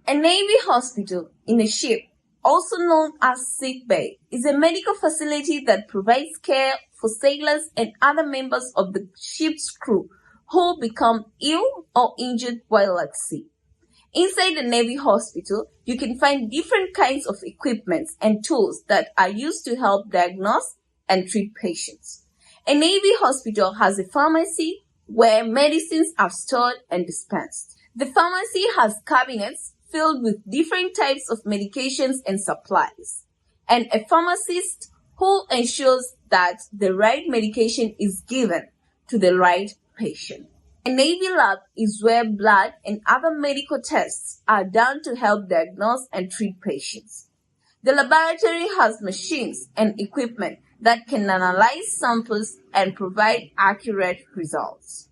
A Navy hospital in a ship, also known as sick bay, is a medical facility that provides care for sailors and other members of the ship's crew who become ill or injured while at sea. Inside the Navy hospital, you can find different kinds of equipment and tools that are used to help diagnose and treat patients. A Navy hospital has a pharmacy where medicines are stored and dispensed. The pharmacy has cabinets filled with different types of medications and supplies, and a pharmacist who ensures that the right medication is given to the right patient. A Navy lab is where blood and other medical tests are done to help diagnose and treat patients. The laboratory has machines and equipment that can analyze samples and provide accurate results.